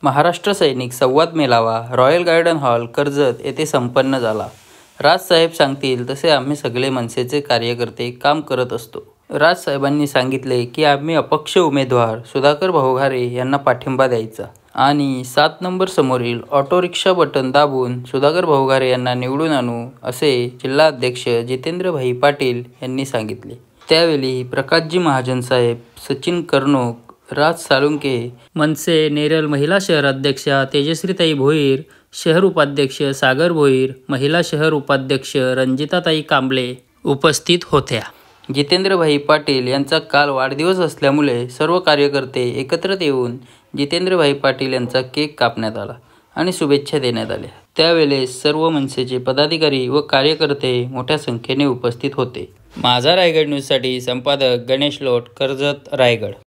महाराष्ट्र सैनिक संवाद मेळावा रॉयल गार्डन हॉल, कर्जत येथे संपन्न झाला. राजसाहेब सांगतील तसे आम्ही सगळे मनसेचे कार्यकर्ते काम करत असतो. राजसाहेबांनी सांगितले की आम्ही अपक्ष उमेदवार सुधाकर भाऊ घारे यांना पाठिंबा द्यायचा आणि 7 नंबर समोरील ऑटो रिक्षा बटन दाबून सुधाकर भाऊ घारे यांना निवडून आणू, असे जिल्हाध्यक्ष जितेंद्रभाई पाटील यांनी सांगितले. त्यावेळी प्रकाशजी महाजन साहेब, सचिन कर्णोक, राज साळुंके, मनसे नेरळ महिला शहर अध्यक्षा तेजश्रीताई भोईर, शहर उपाध्यक्ष सागर भोईर, महिला शहर उपाध्यक्ष रंजिताताई कांबळे उपस्थित होत्या. जितेंद्रभाई पाटील यांचा काल वाढदिवस असल्यामुळे सर्व कार्यकर्ते एकत्रित येऊन जितेंद्रभाई पाटील यांचा केक कापण्यात आला आणि शुभेच्छा देण्यात आल्या. त्यावेळेस सर्व मनसेचे पदाधिकारी व कार्यकर्ते मोठ्या संख्येने उपस्थित होते. माझा रायगड न्यूजसाठी संपादक गणेश लोट, कर्जत, रायगड.